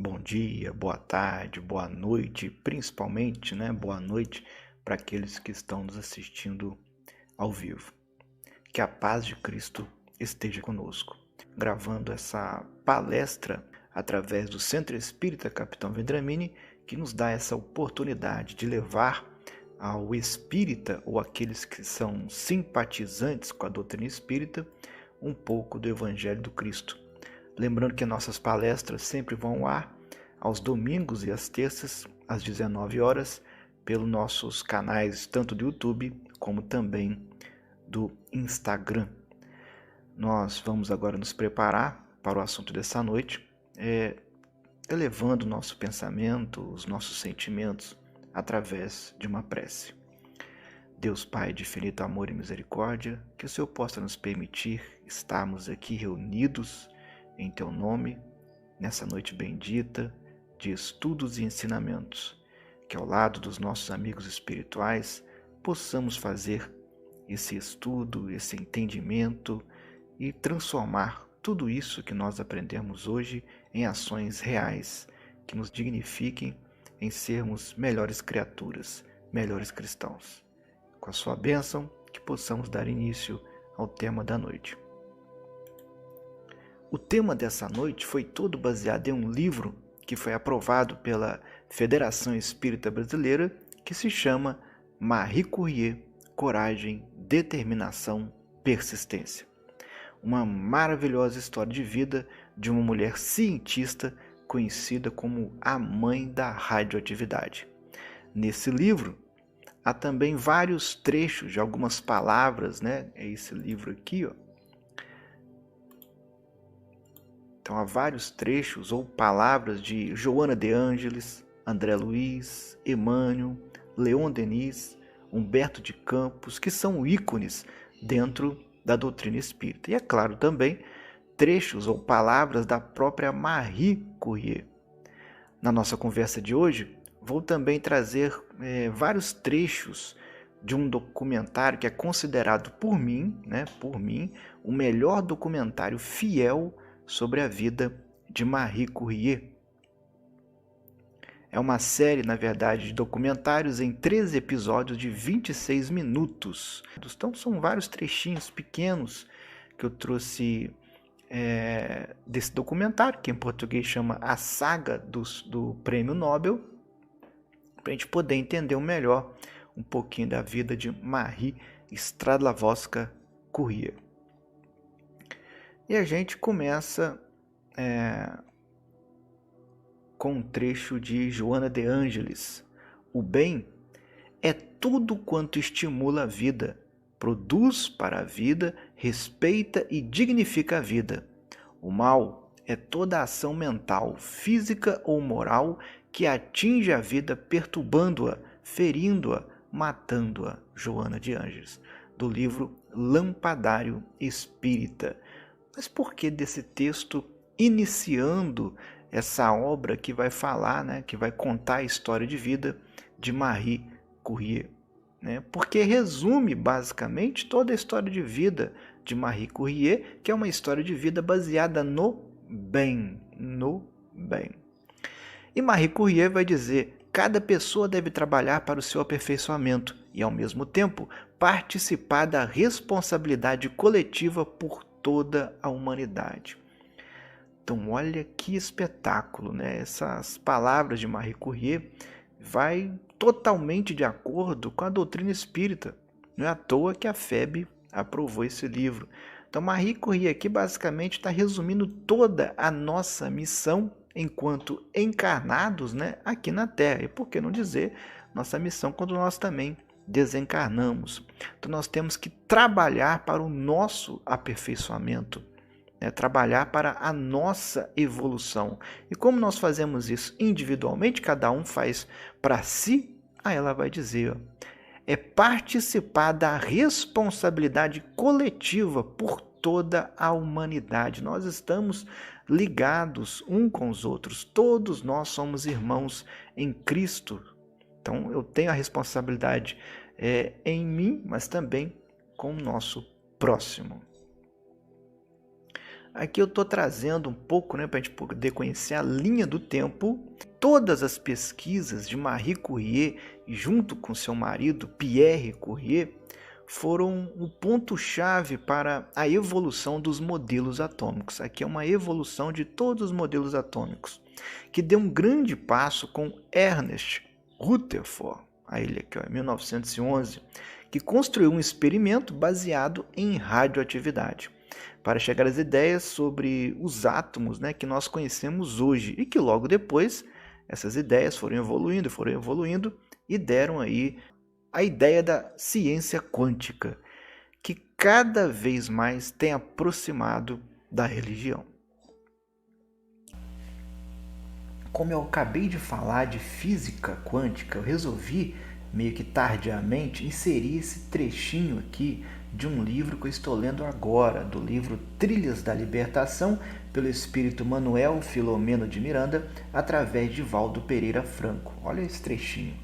Bom dia, boa tarde, boa noite, principalmente, boa noite para aqueles que estão nos assistindo ao vivo. Que a paz de Cristo esteja conosco. Gravando essa palestra através do Centro Espírita Capitão Vendramini, que nos dá essa oportunidade de levar ao espírita ou aqueles que são simpatizantes com a doutrina espírita um pouco do Evangelho do Cristo. Lembrando que nossas palestras sempre vão ao ar aos domingos e às terças, às 19 horas, pelos nossos canais tanto do YouTube como também do Instagram. Nós vamos agora nos preparar para o assunto dessa noite, elevando o nosso pensamento, os nossos sentimentos, através de uma prece. Deus Pai de infinito amor e misericórdia, que o Senhor possa nos permitir estarmos aqui reunidos em Teu nome, nessa noite bendita de estudos e ensinamentos, que ao lado dos nossos amigos espirituais possamos fazer esse estudo, esse entendimento e transformar tudo isso que nós aprendemos hoje em ações reais, que nos dignifiquem em sermos melhores criaturas, melhores cristãos. Com a sua bênção, que possamos dar início ao tema da noite. O tema dessa noite foi todo baseado em um livro que foi aprovado pela Federação Espírita Brasileira, que se chama Marie Curie, Coragem, Determinação, Persistência. Uma maravilhosa história de vida de uma mulher cientista conhecida como a mãe da radioatividade. Nesse livro, há também vários trechos de algumas palavras, É esse livro aqui, Então, há vários trechos ou palavras de Joana de Ângeles, André Luiz, Emmanuel, Leon Denis, Humberto de Campos, que são ícones dentro da doutrina espírita. E, é claro, também trechos ou palavras da própria Marie Curie. Na nossa conversa de hoje, vou também trazer vários trechos de um documentário que é considerado por mim, o melhor documentário fiel sobre a vida de Marie Curie. É uma série, na verdade, de documentários em 13 episódios de 26 minutos. Então, são vários trechinhos pequenos que eu trouxe desse documentário, que em português chama A Saga do Prêmio Nobel, para a gente poder entender melhor um pouquinho da vida de Marie Stradlavska-Curie. E a gente começa com um trecho de Joana de Ângeles. O bem é tudo quanto estimula a vida, produz para a vida, respeita e dignifica a vida. O mal é toda a ação mental, física ou moral que atinge a vida perturbando-a, ferindo-a, matando-a. Joana de Ângeles, do livro Lampadário Espírita. Mas por que desse texto iniciando essa obra que vai falar, que vai contar a história de vida de Marie Curie? Porque resume basicamente toda a história de vida de Marie Curie, que é uma história de vida baseada no bem, E Marie Curie vai dizer: cada pessoa deve trabalhar para o seu aperfeiçoamento e, ao mesmo tempo, participar da responsabilidade coletiva por toda a humanidade. Então, olha que espetáculo, Essas palavras de Marie Curie vai totalmente de acordo com a doutrina espírita. Não é à toa que a FEB aprovou esse livro. Então, Marie Curie aqui basicamente está resumindo toda a nossa missão enquanto encarnados, aqui na Terra. E por que não dizer nossa missão quando nós também desencarnamos? Então, nós temos que trabalhar para o nosso aperfeiçoamento, trabalhar para a nossa evolução. E como nós fazemos isso individualmente, cada um faz para si, aí ela vai dizer, é participar da responsabilidade coletiva por toda a humanidade. Nós estamos ligados uns com os outros, todos nós somos irmãos em Cristo. Então eu tenho a responsabilidade em mim, mas também com o nosso próximo. aqui eu estou trazendo um pouco, né, para a gente poder conhecer a linha do tempo. Todas as pesquisas de Marie Curie, junto com seu marido Pierre Curie, foram um ponto-chave para a evolução dos modelos atômicos. Aqui é uma evolução de todos os modelos atômicos, que deu um grande passo com Ernest Rutherford, ele aqui, em 1911, que construiu um experimento baseado em radioatividade, para chegar às ideias sobre os átomos, né, que nós conhecemos hoje, e que logo depois essas ideias foram evoluindo e deram aí a ideia da ciência quântica, que cada vez mais tem aproximado da religião. Como eu acabei de falar de física quântica, eu resolvi, meio que tardiamente, inserir esse trechinho aqui de um livro que eu estou lendo agora, do livro Trilhas da Libertação, pelo espírito Manuel Filomeno de Miranda, através de Valdo Pereira Franco. Olha esse trechinho.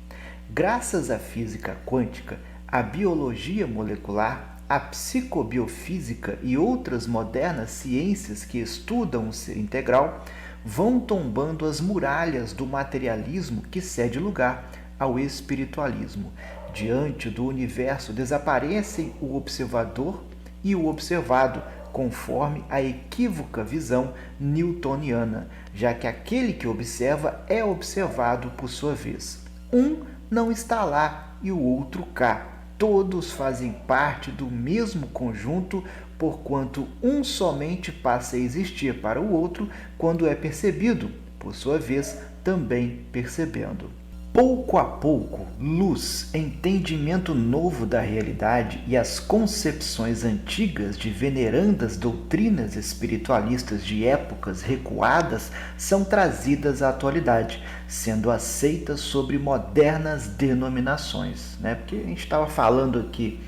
Graças à física quântica, à biologia molecular, à psicobiofísica e outras modernas ciências que estudam o ser integral, vão tombando as muralhas do materialismo que cede lugar ao espiritualismo. Diante do universo desaparecem o observador e o observado, conforme a equívoca visão newtoniana, já que aquele que observa é observado por sua vez. Um não está lá e o outro cá. Todos fazem parte do mesmo conjunto, porquanto um somente passa a existir para o outro quando é percebido, por sua vez, também percebendo. Pouco a pouco, luz, entendimento novo da realidade e as concepções antigas de venerandas doutrinas espiritualistas de épocas recuadas são trazidas à atualidade, sendo aceitas sob modernas denominações, né? Porque a gente estava falando aqui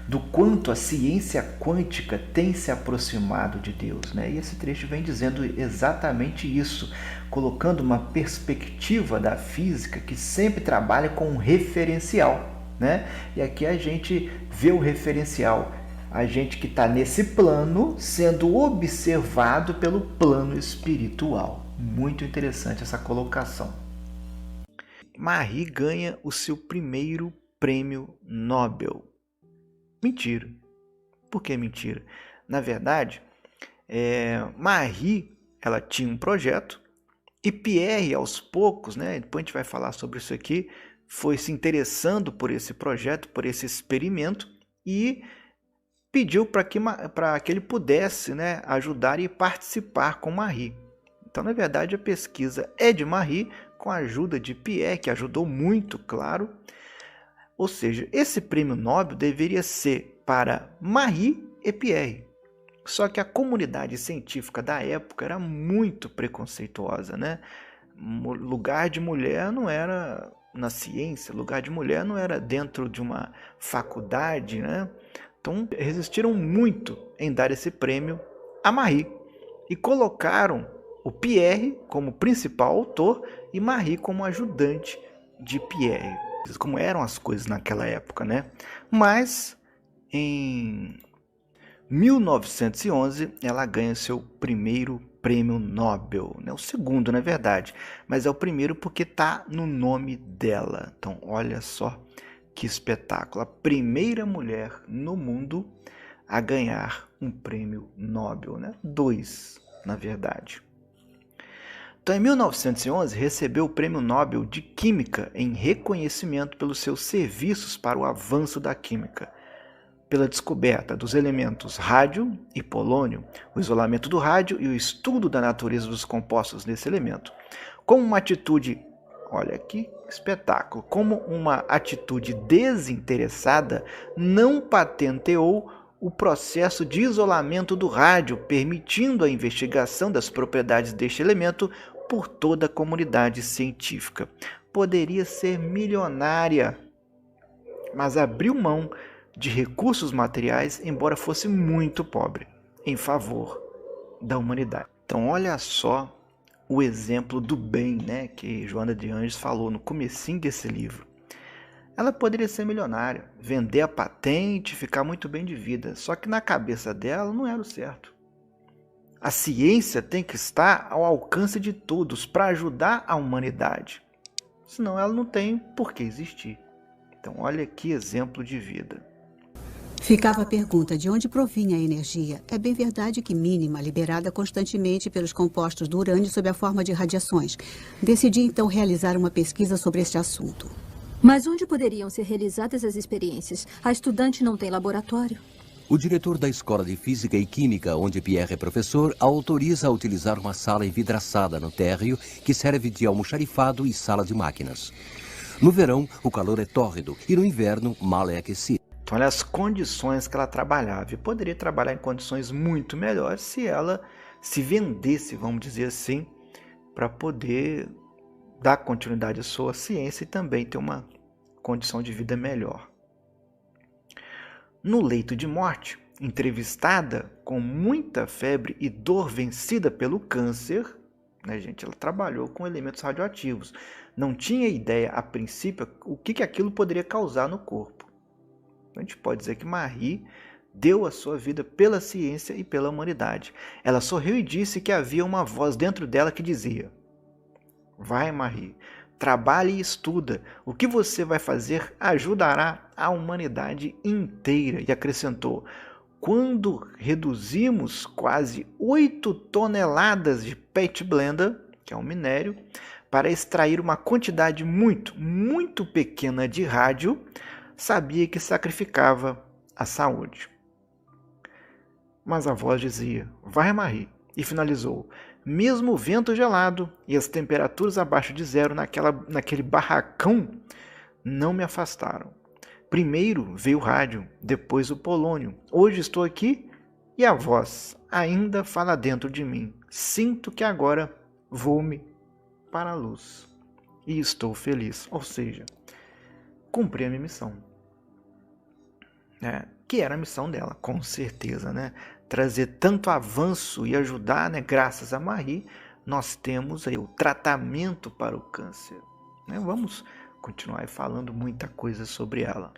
do quanto a ciência quântica tem se aproximado de Deus, né? E esse trecho vem dizendo exatamente isso, colocando uma perspectiva da física que sempre trabalha com um referencial, né? E aqui a gente vê o referencial, a gente que está nesse plano sendo observado pelo plano espiritual. Muito interessante essa colocação. Marie ganha o seu primeiro prêmio Nobel. Mentira. Por que mentira? Na verdade, Marie, ela tinha um projeto e Pierre, aos poucos, né, depois a gente vai falar sobre isso aqui, foi se interessando por esse projeto, por esse experimento e pediu para que ele pudesse, né, ajudar e participar com Marie. Então, na verdade, a pesquisa é de Marie com a ajuda de Pierre, que ajudou muito, claro. Ou seja, esse prêmio Nobel deveria ser para Marie e Pierre. Só que a comunidade científica da época era muito preconceituosa, né? Lugar de mulher não era na ciência, lugar de mulher não era dentro de uma faculdade, né? Então, resistiram muito em dar esse prêmio a Marie e colocaram o Pierre como principal autor e Marie como ajudante de Pierre. Como eram as coisas naquela época, né? Mas em 1911 ela ganha seu primeiro prêmio Nobel, né? O segundo, na verdade, mas é o primeiro porque está no nome dela. Então, olha só que espetáculo! A primeira mulher no mundo a ganhar um prêmio Nobel, né? 2, na verdade. Então, em 1911, recebeu o Prêmio Nobel de Química em reconhecimento pelos seus serviços para o avanço da química, pela descoberta dos elementos rádio e polônio, o isolamento do rádio e o estudo da natureza dos compostos desse elemento. Como uma atitude, olha que espetáculo, como uma atitude desinteressada, não patenteou o processo de isolamento do rádio, permitindo a investigação das propriedades deste elemento por toda a comunidade científica. Poderia ser milionária, mas abriu mão de recursos materiais, embora fosse muito pobre, em favor da humanidade. Então, olha só o exemplo do bem, né, que Joana de Anjos falou no comecinho desse livro. Ela poderia ser milionária, vender a patente, ficar muito bem de vida, só que na cabeça dela não era o certo. A ciência tem que estar ao alcance de todos para ajudar a humanidade. Senão ela não tem por que existir. Então, olha que exemplo de vida. Ficava a pergunta de onde provinha a energia. É bem verdade que mínima, liberada constantemente pelos compostos do urânio sob a forma de radiações. Decidi então realizar uma pesquisa sobre este assunto. Mas onde poderiam ser realizadas as experiências? A estudante não tem laboratório. O diretor da Escola de Física e Química, onde Pierre é professor, a autoriza a utilizar uma sala envidraçada no térreo que serve de almoxarifado e sala de máquinas. No verão, o calor é tórrido e no inverno, mal é aquecido. Então, olha as condições que ela trabalhava. E poderia trabalhar em condições muito melhores se ela se vendesse, vamos dizer assim, para poder dar continuidade à sua ciência e também ter uma condição de vida melhor. No leito de morte, entrevistada com muita febre e dor vencida pelo câncer, né, gente, ela trabalhou com elementos radioativos. Não tinha ideia, a princípio, o que aquilo poderia causar no corpo. Então, a gente pode dizer que Marie deu a sua vida pela ciência e pela humanidade. Ela sorriu e disse que havia uma voz dentro dela que dizia: vai, Marie, trabalhe e estuda. O que você vai fazer ajudará a humanidade inteira. E acrescentou: quando reduzimos quase 8 toneladas de Pet Blender, que é um minério, para extrair uma quantidade muito pequena de rádio, sabia que sacrificava a saúde. Mas a voz dizia: vai, Marie, e finalizou: mesmo o vento gelado e as temperaturas abaixo de zero naquele barracão não me afastaram. Primeiro veio o rádio, depois o polônio. Hoje estou aqui e a voz ainda fala dentro de mim. Sinto que agora vou-me para a luz. E estou feliz. Ou seja, cumpri a minha missão. Que era a missão dela, com certeza, né? Trazer tanto avanço e ajudar, né? Graças a Marie, nós temos aí o tratamento para o câncer. Né? Vamos continuar falando muita coisa sobre ela.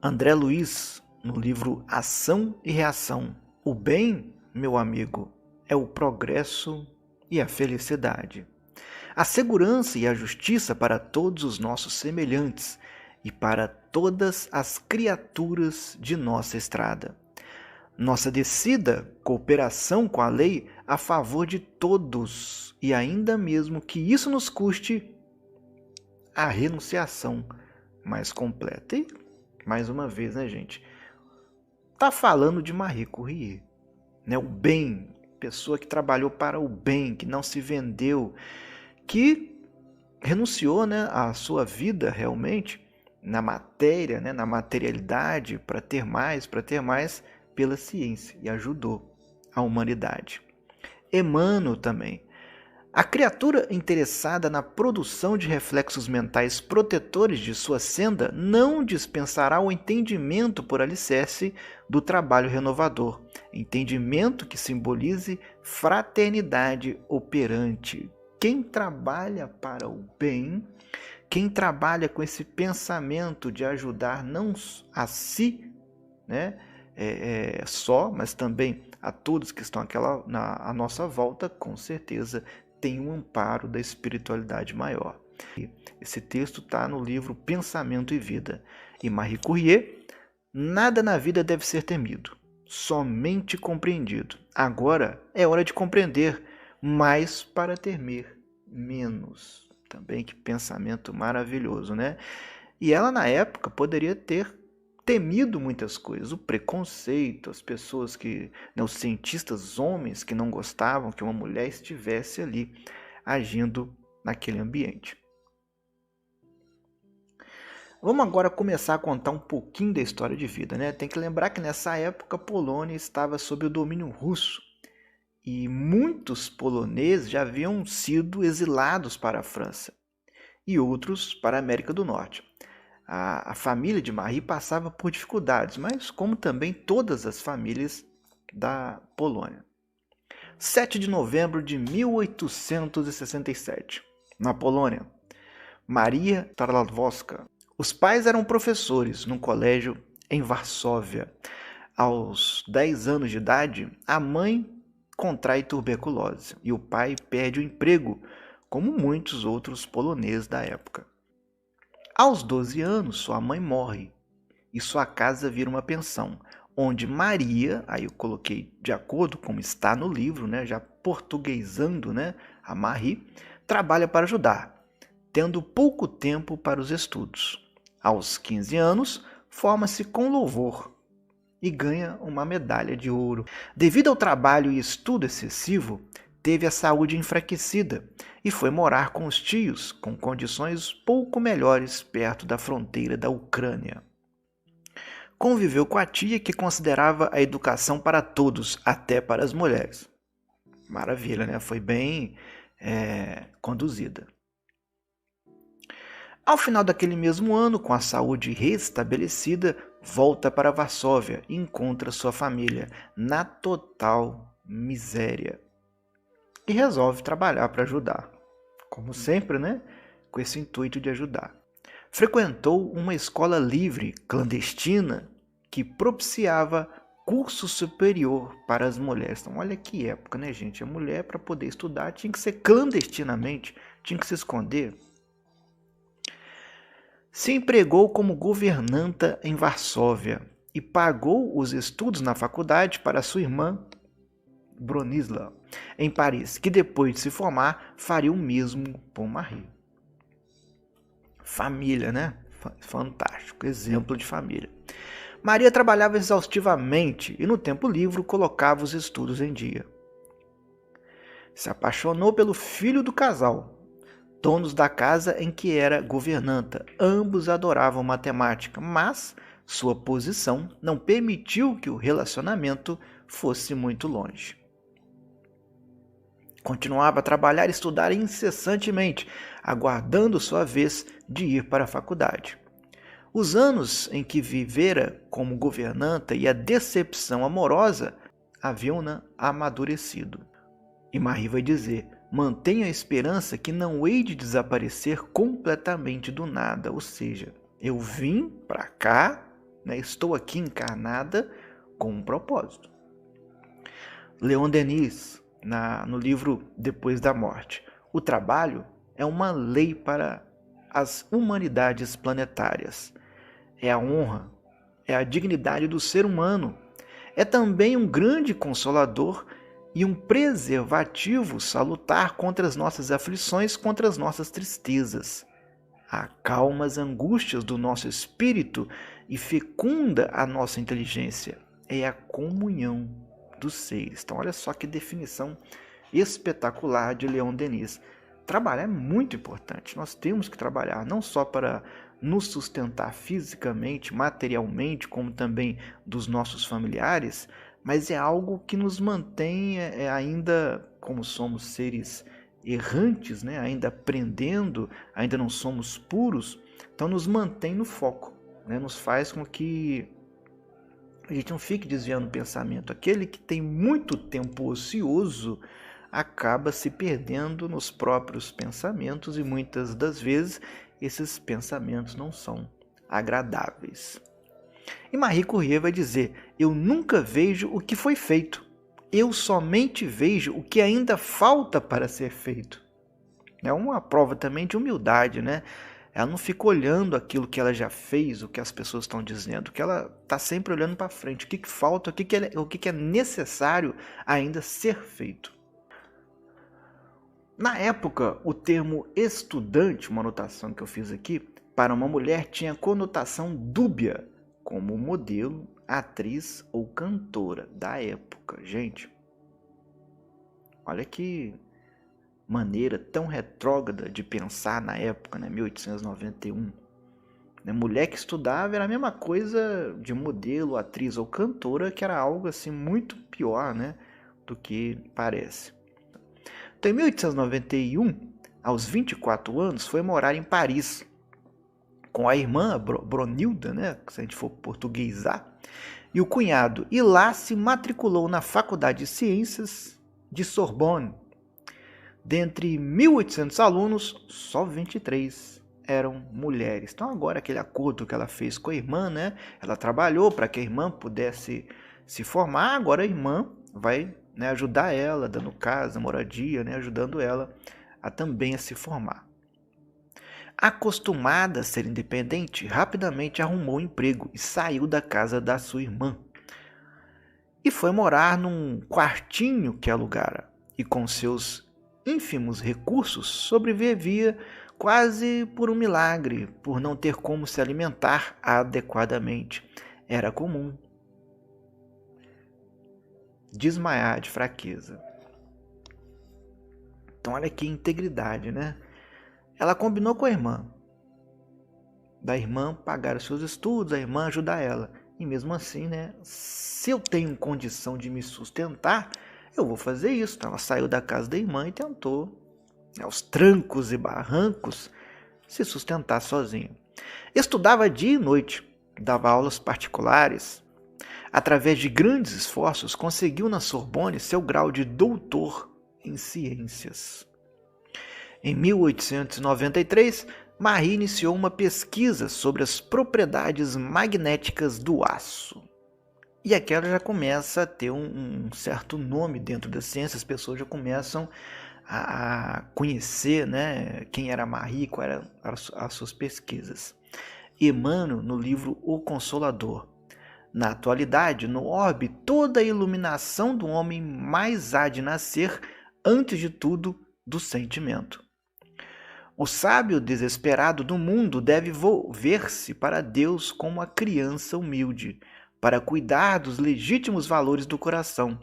André Luiz, no livro Ação e Reação. O bem, meu amigo, é o progresso e a felicidade. A segurança e a justiça para todos os nossos semelhantes e para todas as criaturas de nossa estrada. Nossa decida cooperação com a lei a favor de todos, e ainda mesmo que isso nos custe a renunciação mais completa. E, mais uma vez, né, gente? Tá falando de Marie Curie, né? O bem, pessoa que trabalhou para o bem, que não se vendeu, que renunciou, né, à sua vida realmente na matéria, né, na materialidade, para ter mais pela ciência, e ajudou a humanidade. Emmanuel também. A criatura interessada na produção de reflexos mentais protetores de sua senda não dispensará o entendimento por alicerce do trabalho renovador, entendimento que simbolize fraternidade operante. Quem trabalha para o bem, quem trabalha com esse pensamento de ajudar não a si, né, só, mas também a todos que estão à nossa volta, com certeza tem um amparo da espiritualidade maior. Esse texto está no livro Pensamento e Vida. E Marie Curie: nada na vida deve ser temido, somente compreendido. Agora é hora de compreender, mas para temer menos. Também que pensamento maravilhoso, né? E ela, na época, poderia ter temido muitas coisas, o preconceito, as pessoas que, né, os cientistas homens que não gostavam que uma mulher estivesse ali agindo naquele ambiente. Vamos agora começar a contar um pouquinho da história de vida, né? Tem que lembrar que nessa época a Polônia estava sob o domínio russo e muitos poloneses já haviam sido exilados para a França e outros para a América do Norte. A família de Marie passava por dificuldades, mas como também todas as famílias da Polônia. 7 de novembro de 1867, na Polônia, Maria Tarnowska. Os pais eram professores num colégio em Varsóvia. Aos 10 anos de idade, a mãe contrai tuberculose e o pai perde o emprego, como muitos outros poloneses da época. Aos 12 anos, sua mãe morre e sua casa vira uma pensão, onde Maria, aí eu coloquei de acordo como está no livro, né, já portuguesando, né, a Marie, trabalha para ajudar, tendo pouco tempo para os estudos. Aos 15 anos, forma-se com louvor e ganha uma medalha de ouro. Devido ao trabalho e estudo excessivo, teve a saúde enfraquecida e foi morar com os tios, com condições pouco melhores perto da fronteira da Ucrânia. Conviveu com a tia que considerava a educação para todos, até para as mulheres. Maravilha, né? Foi bem conduzida. Ao final daquele mesmo ano, com a saúde restabelecida, volta para Varsóvia e encontra sua família na total miséria. E resolve trabalhar para ajudar. Como sempre, né? Com esse intuito de ajudar. Frequentou uma escola livre, clandestina, que propiciava curso superior para as mulheres. Então, olha que época, né, gente? A mulher, para poder estudar, tinha que ser clandestinamente, tinha que se esconder. Se empregou como governanta em Varsóvia e pagou os estudos na faculdade para sua irmã Bronislaw, em Paris, que depois de se formar, faria o mesmo por Marie. Família, né? Fantástico, exemplo de família. Maria trabalhava exaustivamente e no tempo livre colocava os estudos em dia. Se apaixonou pelo filho do casal, donos da casa em que era governanta. Ambos adoravam matemática, mas sua posição não permitiu que o relacionamento fosse muito longe. Continuava a trabalhar e estudar incessantemente, aguardando sua vez de ir para a faculdade. Os anos em que vivera como governanta e a decepção amorosa haviam-na amadurecido. E Marie vai dizer: mantenho a esperança que não hei de desaparecer completamente do nada. Ou seja, eu vim para cá, né, estou aqui encarnada com um propósito. Leon Denis, no livro Depois da Morte: o trabalho é uma lei para as humanidades planetárias. É a honra, é a dignidade do ser humano. É também um grande consolador e um preservativo salutar contra as nossas aflições, contra as nossas tristezas. Acalma as angústias do nosso espírito e fecunda a nossa inteligência. É a comunhão dos seres. Então, olha só que definição espetacular de Leon Denis. Trabalhar é muito importante. Nós temos que trabalhar não só para nos sustentar fisicamente, materialmente, como também dos nossos familiares, mas é algo que nos mantém ainda, como somos seres errantes, né? Ainda aprendendo, ainda não somos puros, então nos mantém no foco, né? Nos faz com que a gente não fique desviando o pensamento. Aquele que tem muito tempo ocioso acaba se perdendo nos próprios pensamentos e muitas das vezes esses pensamentos não são agradáveis. E Marie Curie vai dizer: eu nunca vejo o que foi feito, eu somente vejo o que ainda falta para ser feito. É uma prova também de humildade, né? Ela não fica olhando aquilo que ela já fez, o que as pessoas estão dizendo, que ela está sempre olhando para frente, o que falta, o que é necessário ainda ser feito. Na época, o termo estudante, uma anotação que eu fiz aqui, para uma mulher tinha conotação dúbia, como modelo, atriz ou cantora da época. Gente, olha que maneira tão retrógrada de pensar na época, né? 1891. Mulher que estudava era a mesma coisa de modelo, atriz ou cantora, que era algo assim muito pior, né, do que parece. Então, em 1891, aos 24 anos, foi morar em Paris com a irmã Brunilda, né, se a gente for portuguesar, e o cunhado, e lá se matriculou na Faculdade de Ciências de Sorbonne. Dentre 1.800 alunos, só 23 eram mulheres. Então agora aquele acordo que ela fez com a irmã, né, ela trabalhou para que a irmã pudesse se formar, agora a irmã vai, né, ajudar ela, dando casa, moradia, né, ajudando ela também a se formar. Acostumada a ser independente, rapidamente arrumou um emprego e saiu da casa da sua irmã. E foi morar num quartinho que alugara, e com seus ínfimos recursos sobrevivia quase por um milagre, por não ter como se alimentar adequadamente. Era comum desmaiar de fraqueza. Então olha que integridade, né? Ela combinou com a irmã, da irmã pagar os seus estudos, a irmã ajudar ela. E mesmo assim, né? Se eu tenho condição de me sustentar, eu vou fazer isso. Então ela saiu da casa da irmã e tentou, aos trancos e barrancos, se sustentar sozinha. Estudava dia e noite, dava aulas particulares. Através de grandes esforços, conseguiu na Sorbonne seu grau de doutor em ciências. Em 1893, Marie iniciou uma pesquisa sobre as propriedades magnéticas do aço. E aqui ela já começa a ter um certo nome dentro da ciência, as pessoas já começam a conhecer, né, quem era Marie, quais eram as suas pesquisas. Emmanuel, no livro O Consolador. Na atualidade, no orbe, toda a iluminação do homem mais há de nascer, antes de tudo, do sentimento. O sábio desesperado do mundo deve volver-se para Deus como a criança humilde, para cuidar dos legítimos valores do coração,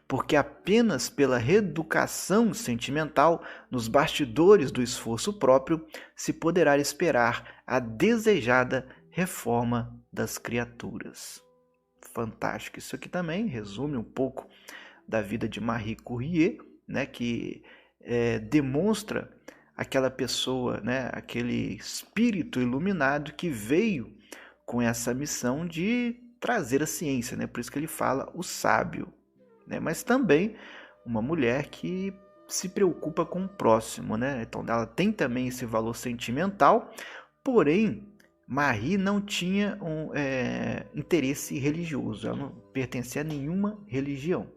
porque apenas pela reeducação sentimental nos bastidores do esforço próprio se poderá esperar a desejada reforma das criaturas. Fantástico. Isso aqui também resume um pouco da vida de Marie Curie, né, que demonstra aquela pessoa, né, aquele espírito iluminado que veio com essa missão de trazer a ciência, né? Por isso que ele fala o sábio, né? Mas também uma mulher que se preocupa com o próximo, né? Então ela tem também esse valor sentimental, porém Marie não tinha interesse religioso, ela não pertencia a nenhuma religião.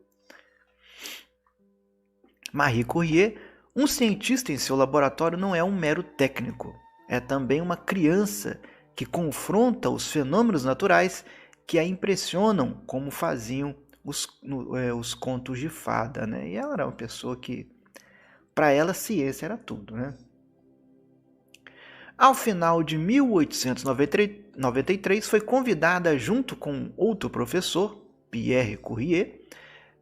Marie Curie, um cientista em seu laboratório, não é um mero técnico, é também uma criança que confronta os fenômenos naturais que a impressionam, como faziam os contos de fada, né? E ela era uma pessoa que, para ela, ciência era tudo, né? Ao final de 1893, foi convidada, junto com outro professor, Pierre Curie,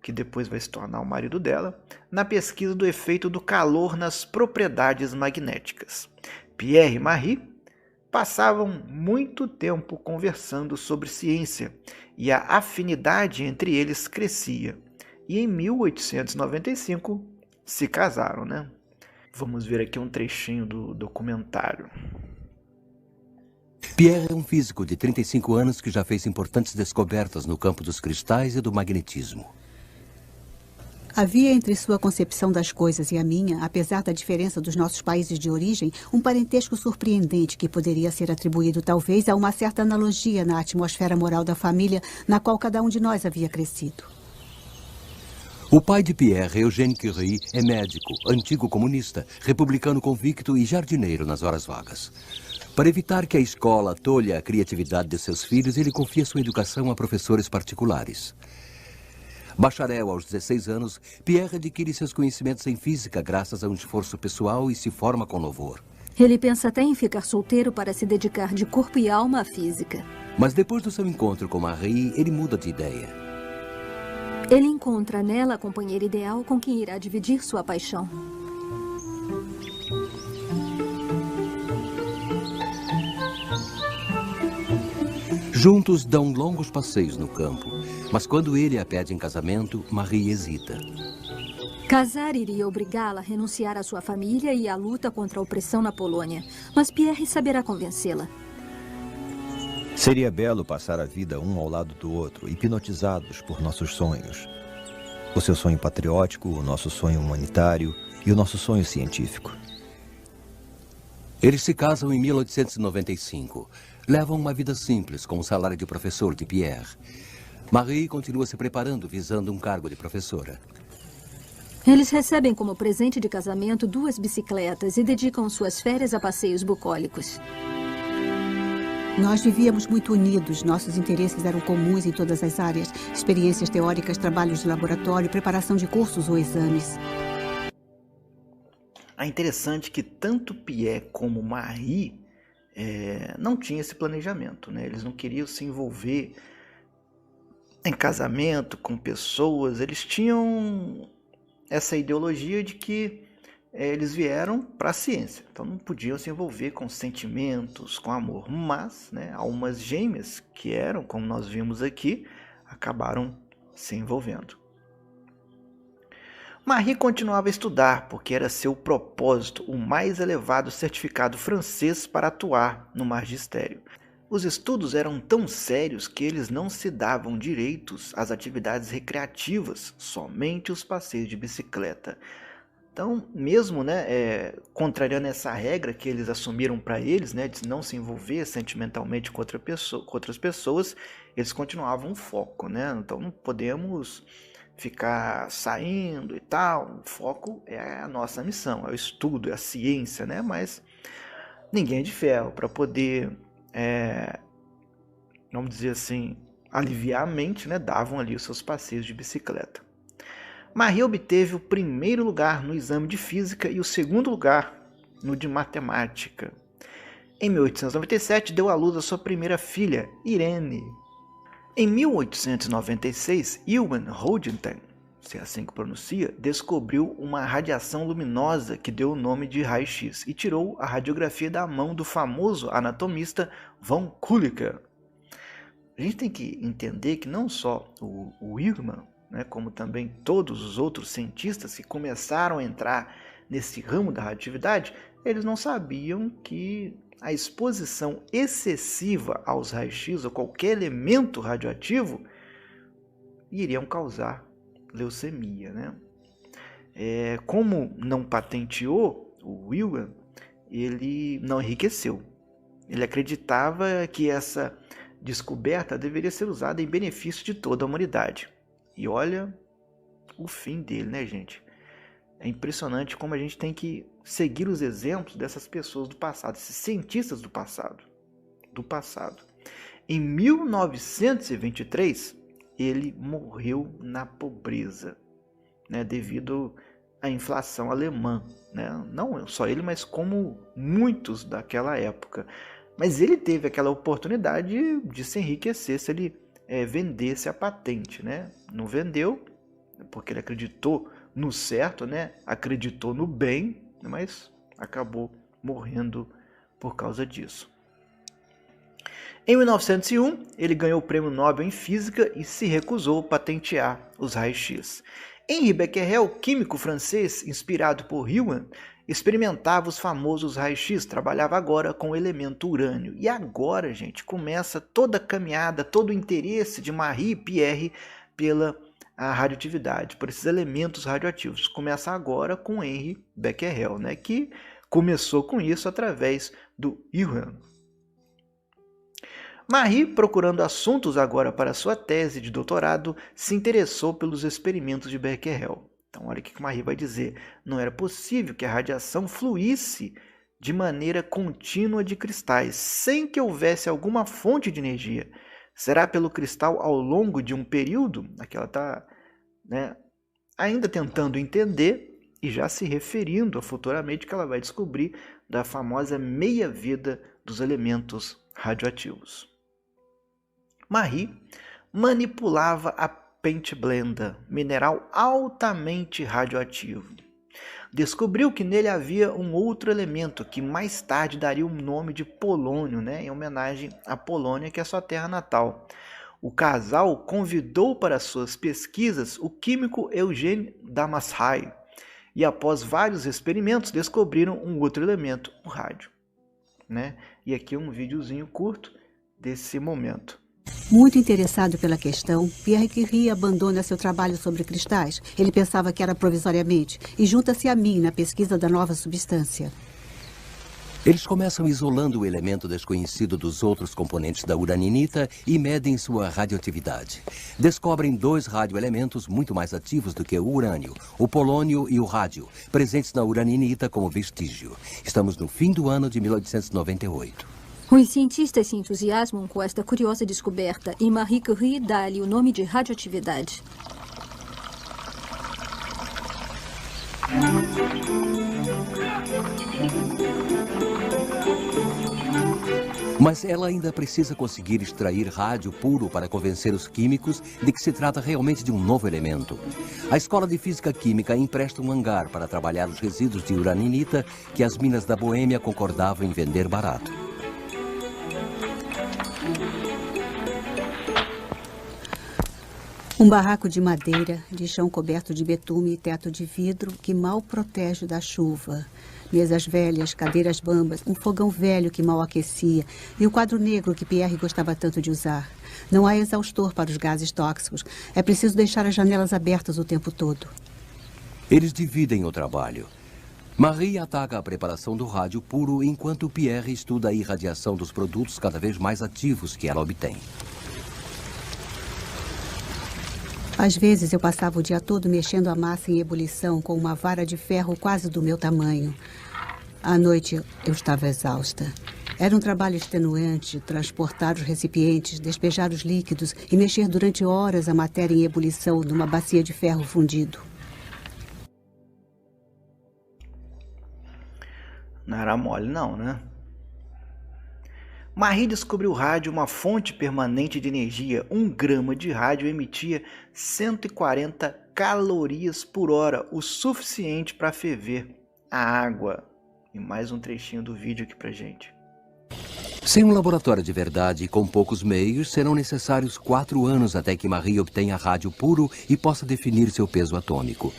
que depois vai se tornar o marido dela, na pesquisa do efeito do calor nas propriedades magnéticas. Pierre e Marie passavam muito tempo conversando sobre ciência e a afinidade entre eles crescia. E em 1895 se casaram, né? Vamos ver aqui um trechinho do documentário. Pierre é um físico de 35 anos que já fez importantes descobertas no campo dos cristais e do magnetismo. Havia entre sua concepção das coisas e a minha, apesar da diferença dos nossos países de origem, um parentesco surpreendente que poderia ser atribuído talvez a uma certa analogia na atmosfera moral da família na qual cada um de nós havia crescido. O pai de Pierre, Eugène Curie, é médico, antigo comunista, republicano convicto e jardineiro nas horas vagas. Para evitar que a escola tolha a criatividade de seus filhos, ele confia sua educação a professores particulares. Bacharel aos 16 anos, Pierre adquire seus conhecimentos em física graças a um esforço pessoal e se forma com louvor. Ele pensa até em ficar solteiro para se dedicar de corpo e alma à física. Mas depois do seu encontro com Marie, ele muda de ideia. Ele encontra nela a companheira ideal com quem irá dividir sua paixão. Juntos dão longos passeios no campo, mas quando ele a pede em casamento, Marie hesita. Casar iria obrigá-la a renunciar à sua família e à luta contra a opressão na Polônia, mas Pierre saberá convencê-la. Seria belo passar a vida um ao lado do outro, hipnotizados por nossos sonhos. O seu sonho patriótico, o nosso sonho humanitário e o nosso sonho científico. Eles se casam em 1895. Levam uma vida simples com o salário de professor de Pierre. Marie continua se preparando visando um cargo de professora. Eles recebem como presente de casamento 2 bicicletas e dedicam suas férias a passeios bucólicos. Nós vivíamos muito unidos, nossos interesses eram comuns em todas as áreas. Experiências teóricas, trabalhos de laboratório, preparação de cursos ou exames. É interessante que tanto Pierre como Marie não tinham esse planejamento, né? Eles não queriam se envolver em casamento com pessoas, eles tinham essa ideologia de que eles vieram para a ciência, então não podiam se envolver com sentimentos, com amor, mas almas gêmeas que eram, como nós vimos aqui, acabaram se envolvendo. Marie continuava a estudar porque era seu propósito o mais elevado certificado francês para atuar no magistério. Os estudos eram tão sérios que eles não se davam direitos às atividades recreativas, somente os passeios de bicicleta. Então, mesmo contrariando essa regra que eles assumiram para eles, de não se envolver sentimentalmente com outras pessoas, eles continuavam o foco. Então, não podemos ficar saindo e tal. O foco é a nossa missão, é o estudo, é a ciência, mas ninguém é de ferro para poder... vamos dizer assim, aliviar a mente, davam ali os seus passeios de bicicleta. Marie obteve o primeiro lugar no exame de física e o segundo lugar no de matemática. Em 1897, deu à luz a sua primeira filha, Irene. Em 1896, Ewan Hodgkin, se é assim que pronuncia, descobriu uma radiação luminosa que deu o nome de raio-x e tirou a radiografia da mão do famoso anatomista von Kuliker. A gente tem que entender que não só o Ewan, como também todos os outros cientistas que começaram a entrar nesse ramo da radioatividade, eles não sabiam que a exposição excessiva aos raios-x ou qualquer elemento radioativo iriam causar leucemia. Como não patenteou, o Ewan, ele não enriqueceu. Ele acreditava que essa descoberta deveria ser usada em benefício de toda a humanidade. E olha o fim dele, gente? É impressionante como a gente tem que seguir os exemplos dessas pessoas do passado, esses cientistas do passado. Em 1923, ele morreu na pobreza, devido à inflação alemã. Não só ele, mas como muitos daquela época. Mas ele teve aquela oportunidade de se enriquecer se ele vendesse a patente. Não vendeu, porque ele acreditou no certo, acreditou no bem, mas acabou morrendo por causa disso. Em 1901, ele ganhou o Prêmio Nobel em Física e se recusou a patentear os raios-x. Henri Becquerel, químico francês inspirado por Ewan, experimentava os famosos raios-x, trabalhava agora com o elemento urânio. E agora, gente, começa toda a caminhada, todo o interesse de Marie e Pierre pela radioatividade, por esses elementos radioativos. Começa agora com Henri Becquerel, que começou com isso através do Ewan. Marie, procurando assuntos agora para sua tese de doutorado, se interessou pelos experimentos de Becquerel. Então, olha o que Marie vai dizer. Não era possível que a radiação fluísse de maneira contínua de cristais, sem que houvesse alguma fonte de energia. Será pelo cristal ao longo de um período? Aqui ela está ainda tentando entender e já se referindo a futuramente que ela vai descobrir da famosa meia-vida dos elementos radioativos. Marie manipulava a pentblenda, mineral altamente radioativo. Descobriu que nele havia um outro elemento que mais tarde daria o nome de polônio, em homenagem à Polônia, que é sua terra natal. O casal convidou para suas pesquisas o químico Eugène Damasheim e após vários experimentos descobriram um outro elemento, o rádio. E aqui um videozinho curto desse momento. Muito interessado pela questão, Pierre Curie abandona seu trabalho sobre cristais. Ele pensava que era provisoriamente e junta-se a mim na pesquisa da nova substância. Eles começam isolando o elemento desconhecido dos outros componentes da uraninita e medem sua radioatividade. Descobrem 2 radioelementos muito mais ativos do que o urânio, o polônio e o rádio, presentes na uraninita como vestígio. Estamos no fim do ano de 1898. Os cientistas se entusiasmam com esta curiosa descoberta e Marie Curie dá-lhe o nome de radioatividade. Mas ela ainda precisa conseguir extrair rádio puro para convencer os químicos de que se trata realmente de um novo elemento. A Escola de Física Química empresta um hangar para trabalhar os resíduos de uraninita que as minas da Boêmia concordavam em vender barato. Um barraco de madeira, de chão coberto de betume e teto de vidro que mal protege da chuva. Mesas velhas, cadeiras bambas, um fogão velho que mal aquecia e o quadro negro que Pierre gostava tanto de usar. Não há exaustor para os gases tóxicos. É preciso deixar as janelas abertas o tempo todo. Eles dividem o trabalho. Marie ataca a preparação do rádio puro enquanto Pierre estuda a irradiação dos produtos cada vez mais ativos que ela obtém. Às vezes eu passava o dia todo mexendo a massa em ebulição com uma vara de ferro quase do meu tamanho. À noite eu estava exausta. Era um trabalho extenuante transportar os recipientes, despejar os líquidos e mexer durante horas a matéria em ebulição numa bacia de ferro fundido. Não era mole não, né? Marie descobriu o rádio, uma fonte permanente de energia. 1 grama de rádio emitia 140 calorias por hora, o suficiente para ferver a água. E mais um trechinho do vídeo aqui pra gente. Sem um laboratório de verdade e com poucos meios, serão necessários 4 anos até que Marie obtenha rádio puro e possa definir seu peso atômico.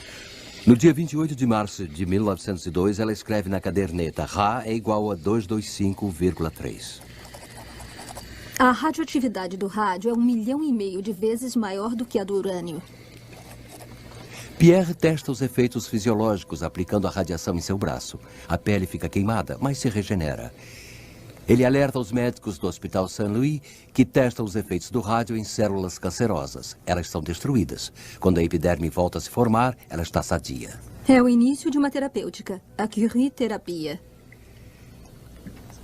No dia 28 de março de 1902, ela escreve na caderneta: Ra é igual a 225,3. A radioatividade do rádio é 1,5 milhão de vezes maior do que a do urânio. Pierre testa os efeitos fisiológicos aplicando a radiação em seu braço. A pele fica queimada, mas se regenera. Ele alerta os médicos do Hospital Saint-Louis que testam os efeitos do rádio em células cancerosas. Elas são destruídas. Quando a epiderme volta a se formar, ela está sadia. É o início de uma terapêutica, a Curie-terapia.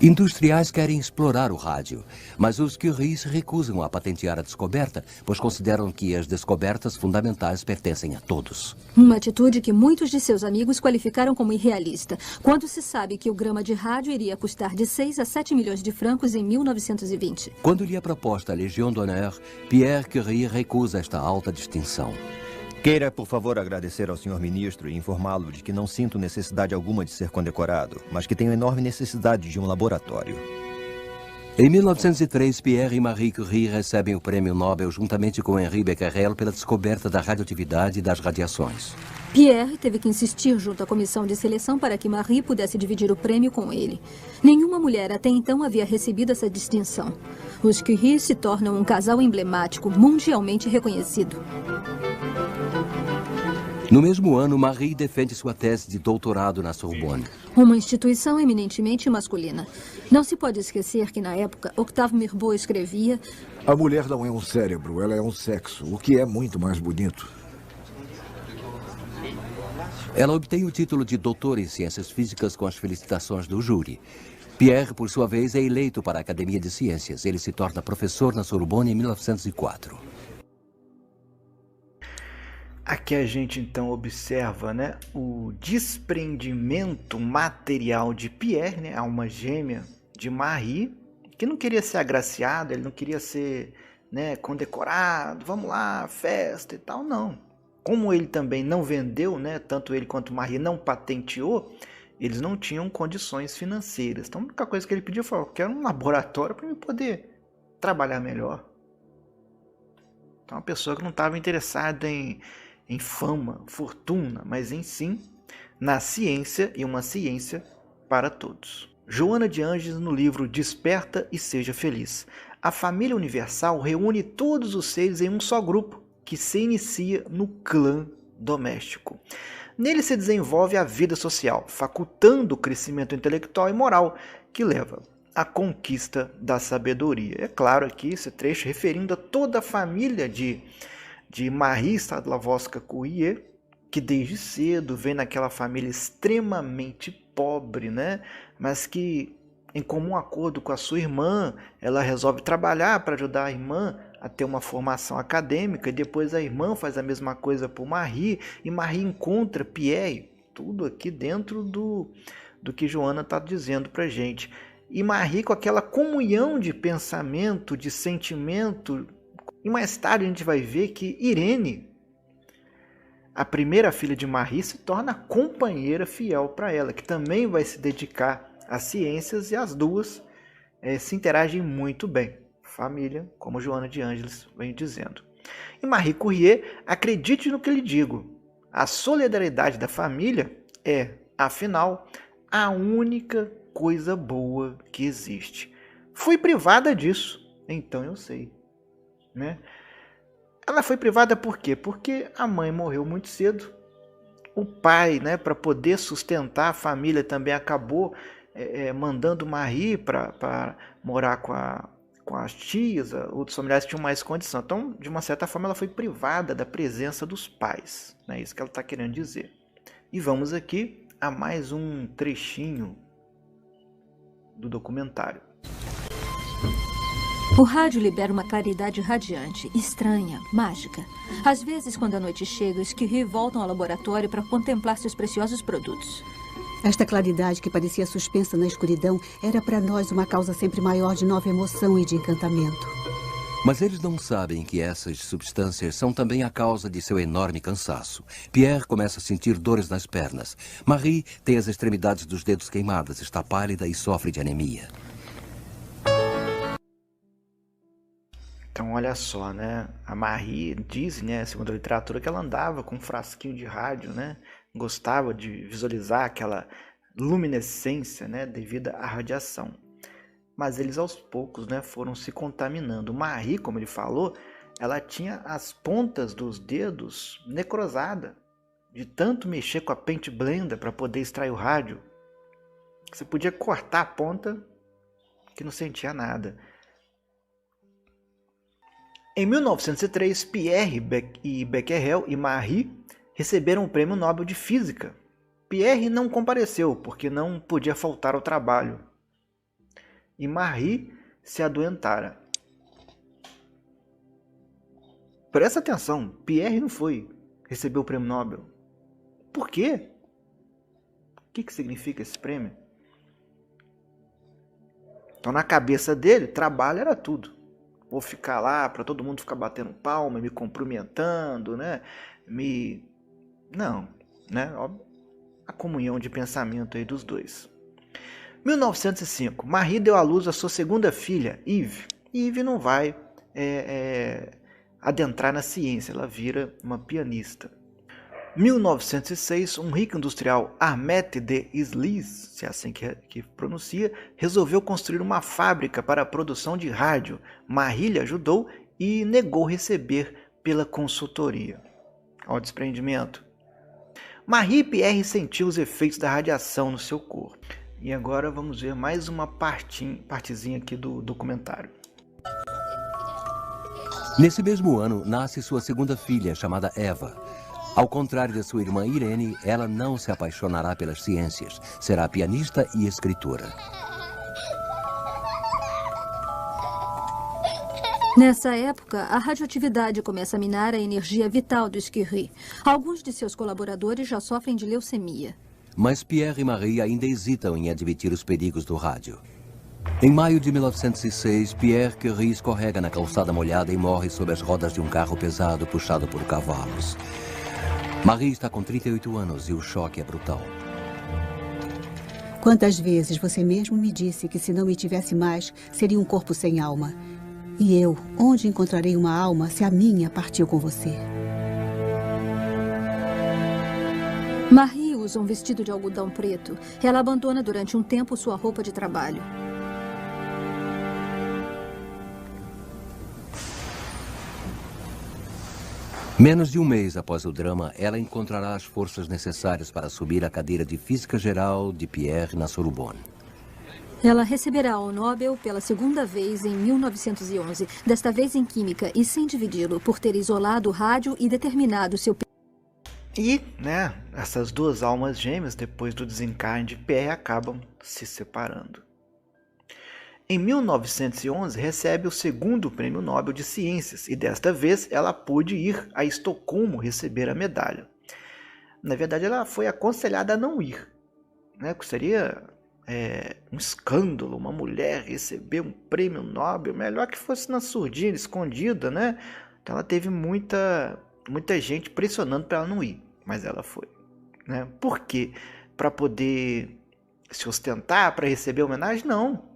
Industriais querem explorar o rádio, mas os Curie se recusam a patentear a descoberta, pois consideram que as descobertas fundamentais pertencem a todos. Uma atitude que muitos de seus amigos qualificaram como irrealista, quando se sabe que o grama de rádio iria custar de 6 a 7 milhões de francos em 1920. Quando lhe é proposta a Légion d'honneur, Pierre Curie recusa esta alta distinção. Queira, por favor, agradecer ao senhor ministro e informá-lo de que não sinto necessidade alguma de ser condecorado, mas que tenho enorme necessidade de um laboratório. Em 1903, Pierre e Marie Curie recebem o prêmio Nobel juntamente com Henri Becquerel pela descoberta da radioatividade e das radiações. Pierre teve que insistir junto à comissão de seleção para que Marie pudesse dividir o prêmio com ele. Nenhuma mulher até então havia recebido essa distinção. Os Curie se tornam um casal emblemático, mundialmente reconhecido. No mesmo ano, Marie defende sua tese de doutorado na Sorbonne. Uma instituição eminentemente masculina. Não se pode esquecer que, na época, Octave Mirbeau escrevia: a mulher não é um cérebro, ela é um sexo, o que é muito mais bonito. Ela obtém o título de doutor em ciências físicas com as felicitações do júri. Pierre, por sua vez, é eleito para a Academia de Ciências. Ele se torna professor na Sorbonne em 1904. Aqui a gente então observa, né, o desprendimento material de Pierre, né, a alma gêmea de Marie, que não queria ser agraciado, ele não queria ser, né, condecorado, vamos lá, festa e tal, não. Como ele também não vendeu, né, tanto ele quanto Marie não patenteou, eles não tinham condições financeiras. Então a única coisa que ele pediu foi: eu quero um laboratório para eu poder trabalhar melhor. Então uma pessoa que não estava interessada em fama, fortuna, mas em sim na ciência, e uma ciência para todos. Joana de Anges, no livro Desperta e Seja Feliz. A família universal reúne todos os seres em um só grupo, que se inicia no clã doméstico. Nele se desenvolve a vida social, facultando o crescimento intelectual e moral que leva à conquista da sabedoria. É claro aqui esse trecho referindo a toda a família de Marie Stadlavoska-Curie, que desde cedo vem naquela família extremamente pobre, né? Mas que, em comum acordo com a sua irmã, ela resolve trabalhar para ajudar a irmã a ter uma formação acadêmica, e depois a irmã faz a mesma coisa por Marie, e Marie encontra Pierre, tudo aqui dentro do que Joana está dizendo para a gente. E Marie com aquela comunhão de pensamento, de sentimento, e mais tarde a gente vai ver que Irene, a primeira filha de Marie, se torna companheira fiel para ela, que também vai se dedicar às ciências, e as duas se interagem muito bem. Família, como Joana de Ângeles vem dizendo. E Marie Curie, acredite no que lhe digo, a solidariedade da família é, afinal, a única coisa boa que existe. Fui privada disso, então eu sei, né? Ela foi privada por quê? Porque a mãe morreu muito cedo. O pai, né, para poder sustentar a família, também acabou mandando Marie para morar com as tias, outros familiares tinham mais condição. Então, de uma certa forma, ela foi privada da presença dos pais. É isso que ela está querendo dizer. E vamos aqui a mais um trechinho do documentário. O rádio libera uma claridade radiante, estranha, mágica. Às vezes, quando a noite chega, os Curie voltam ao laboratório para contemplar seus preciosos produtos. Esta claridade que parecia suspensa na escuridão era para nós uma causa sempre maior de nova emoção e de encantamento. Mas eles não sabem que essas substâncias são também a causa de seu enorme cansaço. Pierre começa a sentir dores nas pernas. Marie tem as extremidades dos dedos queimadas, está pálida e sofre de anemia. Então, olha só, né? A Marie diz, né, segundo a literatura, que ela andava com um frasquinho de rádio, né? Gostava de visualizar aquela luminescência, né, devido à radiação. Mas eles aos poucos, né, foram se contaminando. Marie, como ele falou, ela tinha as pontas dos dedos necrosadas de tanto mexer com a pente blender para poder extrair o rádio. Você podia cortar a ponta que não sentia nada. Em 1903, Pierre e Becquerel e Marie receberam o Prêmio Nobel de Física. Pierre não compareceu porque não podia faltar ao trabalho. E Marie se adoentara. Presta atenção, Pierre não foi receber o Prêmio Nobel. Por quê? O que significa esse prêmio? Então, na cabeça dele, trabalho era tudo. Vou ficar lá para todo mundo ficar batendo palma, me cumprimentando, né? Não, né? A comunhão de pensamento aí dos dois. 1905, Marie deu à luz a sua segunda filha, Yves. E Yves não vai adentrar na ciência, ela vira uma pianista. 1906, um rico industrial, Armette de Islis, se é assim que pronuncia, resolveu construir uma fábrica para a produção de rádio. Marie lhe ajudou e negou receber pela consultoria. Ao desprendimento. Marie e Pierre sentiu os efeitos da radiação no seu corpo. E agora vamos ver mais uma partezinha aqui do documentário. Nesse mesmo ano, nasce sua segunda filha, chamada Eva. Ao contrário da sua irmã Irene, ela não se apaixonará pelas ciências. Será pianista e escritora. Nessa época, a radioatividade começa a minar a energia vital dos Curie. Alguns de seus colaboradores já sofrem de leucemia. Mas Pierre e Marie ainda hesitam em admitir os perigos do rádio. Em maio de 1906, Pierre Curie escorrega na calçada molhada e morre sob as rodas de um carro pesado puxado por cavalos. Marie está com 38 anos e o choque é brutal. Quantas vezes você mesmo me disse que se não me tivesse mais, seria um corpo sem alma. E eu, onde encontrarei uma alma se a minha partiu com você? Marie usa um vestido de algodão preto. Ela abandona durante um tempo sua roupa de trabalho. Menos de um mês após o drama, ela encontrará as forças necessárias para assumir a cadeira de Física Geral de Pierre na Sorbonne. Ela receberá o Nobel pela segunda vez em 1911, desta vez em Química, e sem dividi-lo, por ter isolado o rádio e determinado seu... E, essas duas almas gêmeas, depois do desencarne de Pierre, acabam se separando. Em 1911, recebe o segundo Prêmio Nobel de Ciências e desta vez ela pôde ir a Estocolmo receber a medalha. Na verdade, ela foi aconselhada a não ir, porque seria um escândalo uma mulher receber um Prêmio Nobel, melhor que fosse na surdina, escondida, Então ela teve muita gente pressionando para ela não ir, mas ela foi. Por quê? Para poder se ostentar, para receber homenagem? Não.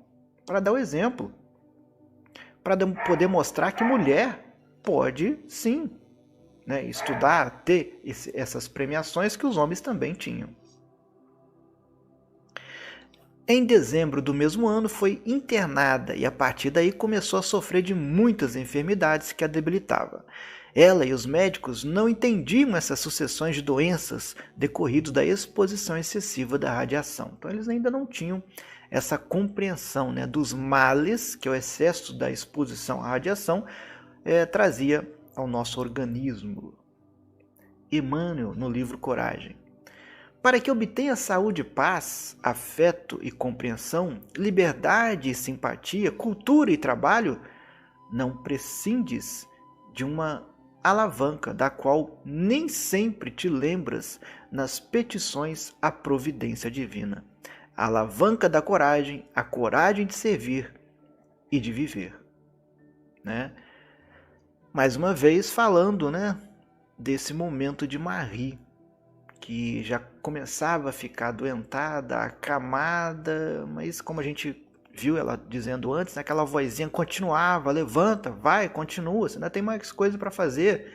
Para dar o exemplo, para poder mostrar que mulher pode, sim, estudar, ter essas premiações que os homens também tinham. Em dezembro do mesmo ano, foi internada e a partir daí começou a sofrer de muitas enfermidades que a debilitavam. Ela e os médicos não entendiam essas sucessões de doenças decorridas da exposição excessiva da radiação. Então eles ainda não tinham essa compreensão dos males que o excesso da exposição à radiação trazia ao nosso organismo. Emmanuel, no livro Coragem. Para que obtenha saúde, paz, afeto e compreensão, liberdade e simpatia, cultura e trabalho, não prescindes de uma alavanca da qual nem sempre te lembras nas petições à providência divina. A alavanca da coragem, a coragem de servir e de viver. Mais uma vez falando desse momento de Marie, que já começava a ficar adoentada, acamada, mas como a gente viu ela dizendo antes, aquela vozinha continuava, levanta, vai, continua, você ainda tem mais coisa para fazer.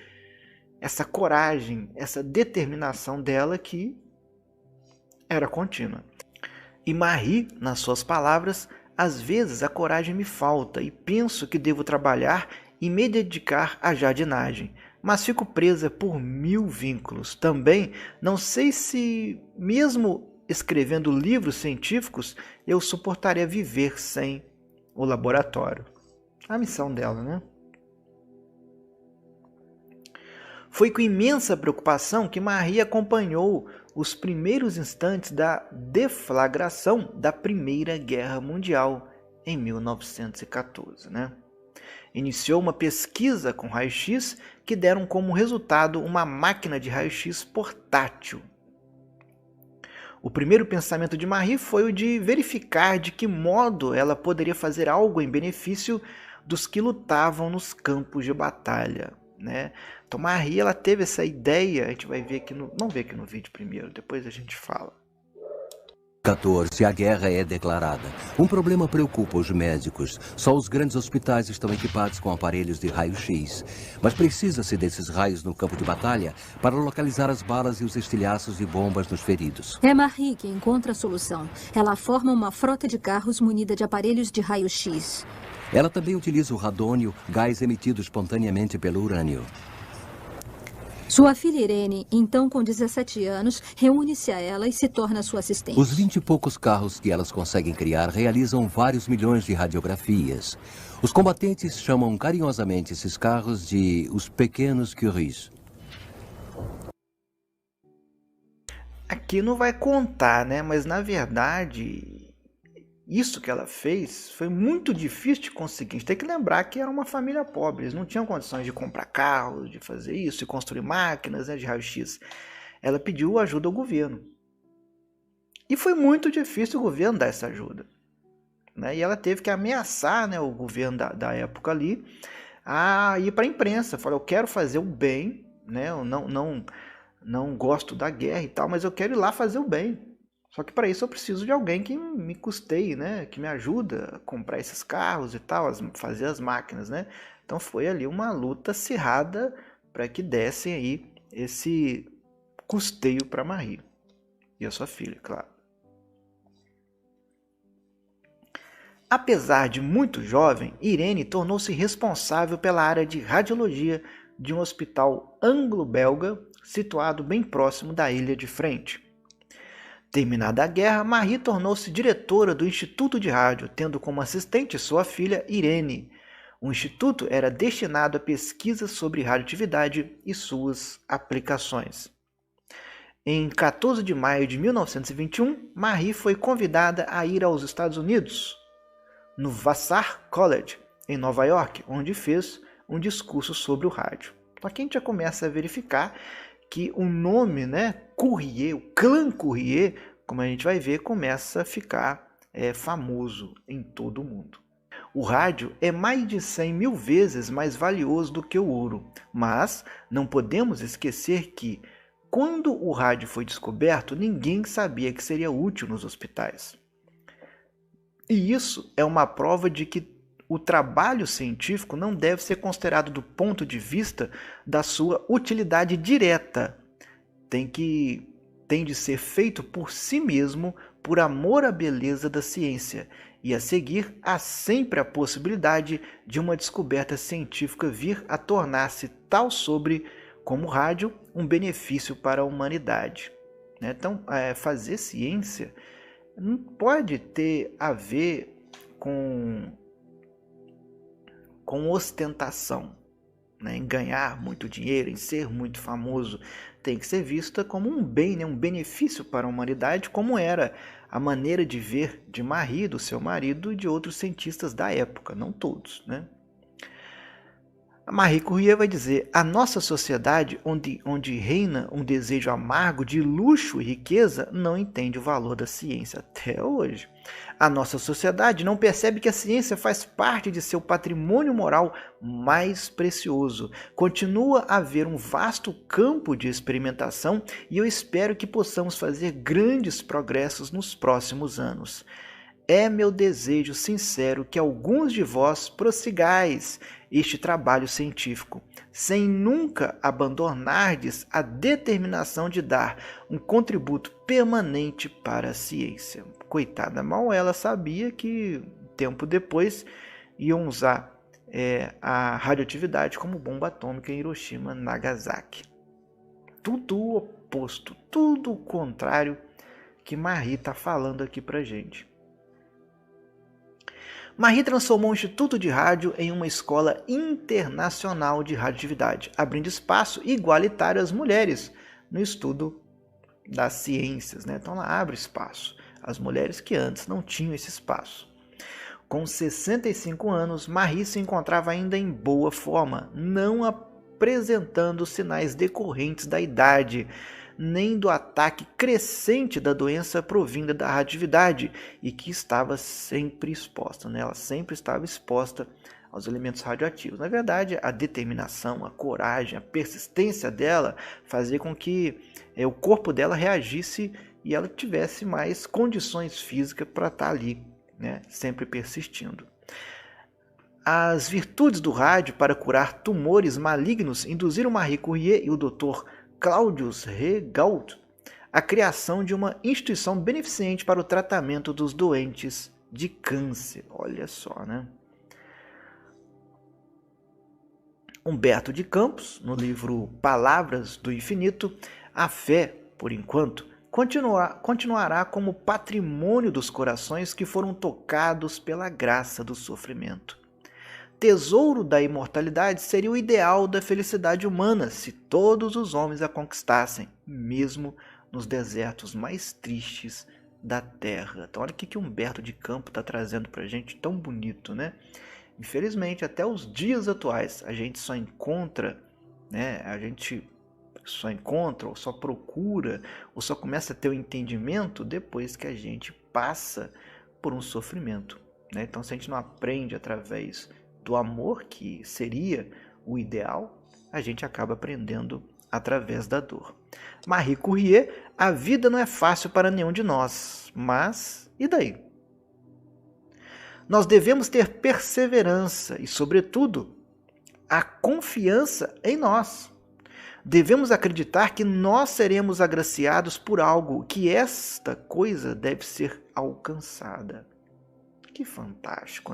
Essa coragem, essa determinação dela que era contínua. E Marie, nas suas palavras, às vezes a coragem me falta e penso que devo trabalhar e me dedicar à jardinagem, mas fico presa por 1000 vínculos. Também não sei se, mesmo escrevendo livros científicos, eu suportaria viver sem o laboratório. A missão dela, Foi com imensa preocupação que Marie acompanhou os primeiros instantes da deflagração da Primeira Guerra Mundial em 1914. Iniciou uma pesquisa com raio-x que deram como resultado uma máquina de raio-x portátil. O primeiro pensamento de Marie foi o de verificar de que modo ela poderia fazer algo em benefício dos que lutavam nos campos de batalha. Então Marie, ela teve essa ideia, a gente vai ver aqui vamos ver aqui no vídeo primeiro, depois a gente fala. 14, a guerra é declarada. Um problema preocupa os médicos. Só os grandes hospitais estão equipados com aparelhos de raio-x. Mas precisa-se desses raios no campo de batalha para localizar as balas e os estilhaços de bombas nos feridos. É Marie que encontra a solução. Ela forma uma frota de carros munida de aparelhos de raio-x. Ela também utiliza o radônio, gás emitido espontaneamente pelo urânio. Sua filha Irene, então com 17 anos, reúne-se a ela e se torna sua assistente. Os 20 e poucos carros que elas conseguem criar realizam vários milhões de radiografias. Os combatentes chamam carinhosamente esses carros de os pequenos Curies. Aqui não vai contar, mas na verdade isso que ela fez foi muito difícil de conseguir. A gente tem que lembrar que era uma família pobre, eles não tinham condições de comprar carros, de fazer isso, de construir máquinas de raio-x. Ela pediu ajuda ao governo. E foi muito difícil o governo dar essa ajuda. E ela teve que ameaçar o governo da época ali a ir para a imprensa. Falou, eu quero fazer o bem, eu não gosto da guerra e tal, mas eu quero ir lá fazer o bem. Só que para isso eu preciso de alguém que me custeie, que me ajuda a comprar esses carros e tal, fazer as máquinas, Então foi ali uma luta acirrada para que dessem aí esse custeio para Marie e a sua filha, claro. Apesar de muito jovem, Irene tornou-se responsável pela área de radiologia de um hospital anglo-belga situado bem próximo da ilha de Frente. Terminada a guerra, Marie tornou-se diretora do Instituto de Rádio, tendo como assistente sua filha Irene. O instituto era destinado a pesquisas sobre radioatividade e suas aplicações. Em 14 de maio de 1921, Marie foi convidada a ir aos Estados Unidos, no Vassar College, em Nova York, onde fez um discurso sobre o rádio. Então aqui a gente já começa a verificar que o nome, Courrier, o clã Courrier, como a gente vai ver, começa a ficar famoso em todo o mundo. O rádio é mais de 100 mil vezes mais valioso do que o ouro, mas não podemos esquecer que, quando o rádio foi descoberto, ninguém sabia que seria útil nos hospitais. E isso é uma prova de que o trabalho científico não deve ser considerado do ponto de vista da sua utilidade direta. Tem de ser feito por si mesmo, por amor à beleza da ciência. E a seguir, há sempre a possibilidade de uma descoberta científica vir a tornar-se tal sobre, como o rádio, um benefício para a humanidade. Então, fazer ciência não pode ter a ver com ostentação, em ganhar muito dinheiro, em ser muito famoso. Tem que ser vista como um bem, um benefício para a humanidade, como era a maneira de ver de Marie, do seu marido, e de outros cientistas da época, não todos. A Marie Curie vai dizer: a nossa sociedade, onde reina um desejo amargo de luxo e riqueza, não entende o valor da ciência até hoje. A nossa sociedade não percebe que a ciência faz parte de seu patrimônio moral mais precioso. Continua a haver um vasto campo de experimentação e eu espero que possamos fazer grandes progressos nos próximos anos. É meu desejo sincero que alguns de vós prossigais este trabalho científico, sem nunca abandonardes a determinação de dar um contributo permanente para a ciência. Coitada, mal ela sabia que, tempo depois, iam usar a radioatividade como bomba atômica em Hiroshima e Nagasaki. Tudo o oposto, tudo o contrário que Marie está falando aqui para gente. Marie transformou o Instituto de Rádio em uma escola internacional de radioatividade, abrindo espaço igualitário às mulheres no estudo das ciências. Então ela abre espaço às mulheres que antes não tinham esse espaço. Com 65 anos, Marie se encontrava ainda em boa forma, não apresentando sinais decorrentes da idade, nem do ataque crescente da doença provinda da radioatividade e que estava sempre exposta. Ela sempre estava exposta aos elementos radioativos. Na verdade, a determinação, a coragem, a persistência dela fazia com que o corpo dela reagisse e ela tivesse mais condições físicas para estar ali, sempre persistindo. As virtudes do rádio para curar tumores malignos induziram Marie Curie e o Dr. Claudius Regaud a criação de uma instituição beneficente para o tratamento dos doentes de câncer. Olha só, Humberto de Campos, no livro Palavras do Infinito, a fé, por enquanto, continuará como patrimônio dos corações que foram tocados pela graça do sofrimento. Tesouro da imortalidade seria o ideal da felicidade humana se todos os homens a conquistassem, mesmo nos desertos mais tristes da terra. Então olha o que Humberto de Campos está trazendo para a gente tão bonito, Infelizmente, até os dias atuais, a gente só encontra, ou só procura, ou só começa a ter o entendimento depois que a gente passa por um sofrimento. Então se a gente não aprende através do amor, que seria o ideal, a gente acaba aprendendo através da dor. Marie Curie: a vida não é fácil para nenhum de nós, mas e daí? Nós devemos ter perseverança e, sobretudo, a confiança em nós. Devemos acreditar que nós seremos agraciados por algo, que esta coisa deve ser alcançada. Que fantástico,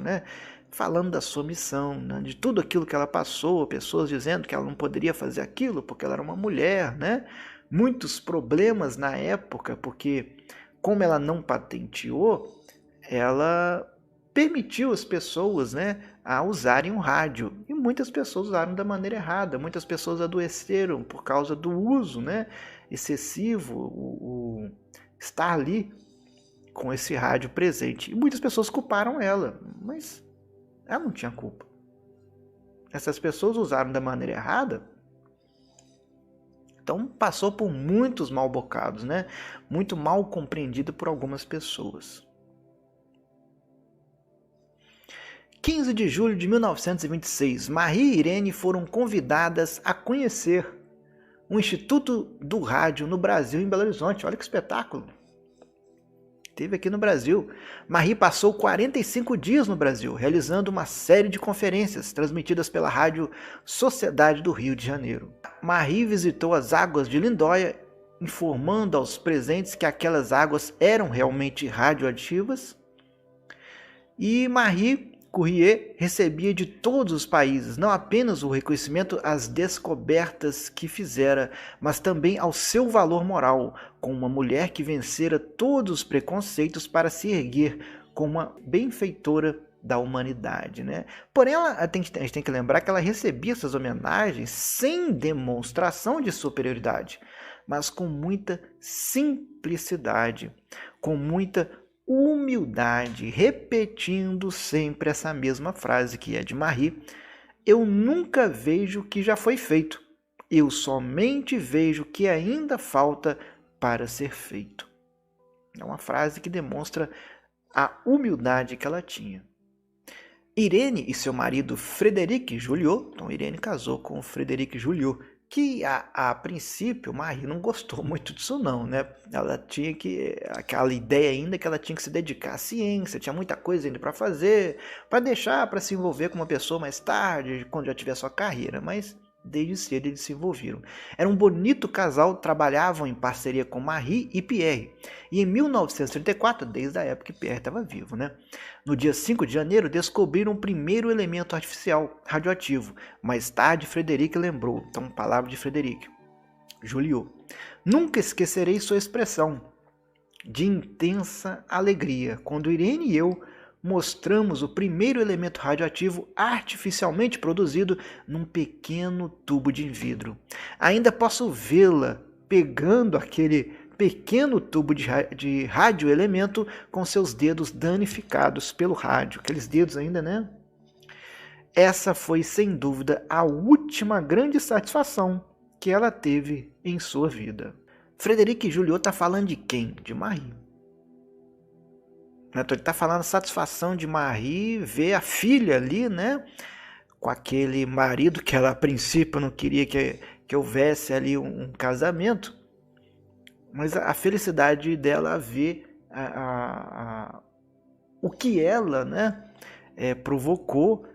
falando da sua missão, né? De tudo aquilo que ela passou, pessoas dizendo que ela não poderia fazer aquilo porque ela era uma mulher, né? Muitos problemas na época, porque como ela não patenteou, ela permitiu as pessoas, né, a usarem o rádio. E muitas pessoas usaram da maneira errada, muitas pessoas adoeceram por causa do uso, né, excessivo, o estar ali com esse rádio presente. E muitas pessoas culparam ela, mas ela não tinha culpa. Essas pessoas usaram da maneira errada, então passou por muitos mal bocados, né? Muito mal compreendido por algumas pessoas. 15 de julho de 1926, Marie e Irene foram convidadas a conhecer o Instituto do Rádio no Brasil, em Belo Horizonte. Olha que espetáculo! Teve aqui no Brasil. Marie passou 45 dias no Brasil, realizando uma série de conferências transmitidas pela Rádio Sociedade do Rio de Janeiro. Marie visitou as águas de Lindóia, informando aos presentes que aquelas águas eram realmente radioativas. E Marie Curie recebia de todos os países não apenas o reconhecimento às descobertas que fizera, mas também ao seu valor moral, como uma mulher que vencera todos os preconceitos para se erguer como uma benfeitora da humanidade, né? Porém, a gente tem que lembrar que ela recebia essas homenagens sem demonstração de superioridade, mas com muita simplicidade, com muita humildade, repetindo sempre essa mesma frase que é de Marie: eu nunca vejo o que já foi feito, eu somente vejo o que ainda falta para ser feito. É uma frase que demonstra a humildade que ela tinha. Irene e seu marido Frederic Joliot, então Irene casou com Frederic Joliot, que a princípio Marie não gostou muito disso não, né? Ela tinha aquela ideia ainda que ela tinha que se dedicar à ciência, tinha muita coisa ainda para fazer, para deixar para se envolver com uma pessoa mais tarde, quando já tiver sua carreira, mas desde cedo eles se envolveram. Era um bonito casal, trabalhavam em parceria com Marie e Pierre. E em 1934, desde a época que Pierre estava vivo, né? No dia 5 de janeiro, descobriram o primeiro elemento artificial radioativo. Mais tarde, Frederic lembrou. Então, palavra de Frederic. Joliot. Nunca esquecerei sua expressão de intensa alegria quando Irene e eu mostramos o primeiro elemento radioativo artificialmente produzido num pequeno tubo de vidro. Ainda posso vê-la pegando aquele pequeno tubo de radioelemento com seus dedos danificados pelo rádio. Aqueles dedos ainda, né? Essa foi, sem dúvida, a última grande satisfação que ela teve em sua vida. Frederic Joliot está falando de quem? De Marie. Ele está falando satisfação de Marie ver a filha ali, né? Com aquele marido que ela a princípio não queria que houvesse ali um casamento. Mas a felicidade dela ver o que ela, né, provocou,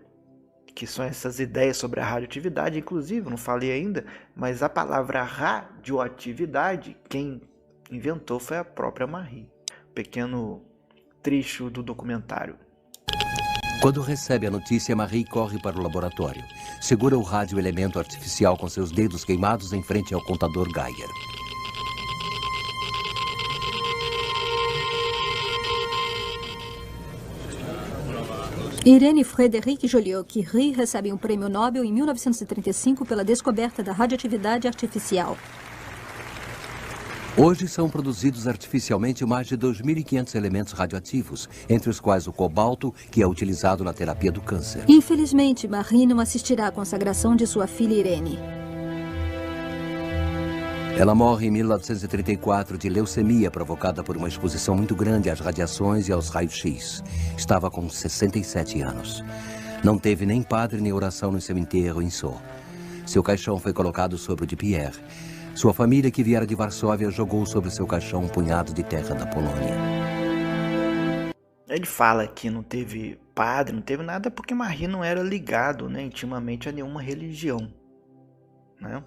que são essas ideias sobre a radioatividade. Inclusive, não falei ainda, mas a palavra radioatividade, quem inventou foi a própria Marie. Pequeno trecho do documentário. Quando recebe a notícia, Marie corre para o laboratório. Segura o radioelemento artificial com seus dedos queimados em frente ao contador Geiger. Irene e Frederic Joliot-Curie recebem um prêmio Nobel em 1935 pela descoberta da radioatividade artificial. Hoje são produzidos artificialmente mais de 2.500 elementos radioativos, entre os quais o cobalto, que é utilizado na terapia do câncer. Infelizmente, Marie não assistirá à consagração de sua filha Irene. Ela morre em 1934 de leucemia provocada por uma exposição muito grande às radiações e aos raios-x. Estava com 67 anos. Não teve nem padre nem oração no seu enterro em Sceaux. Seu caixão foi colocado sobre o de Pierre. Sua família, que viera de Varsóvia, jogou sobre seu caixão um punhado de terra da Polônia. Ele fala que não teve padre, não teve nada, porque Marie não era ligado, né, intimamente a nenhuma religião, né?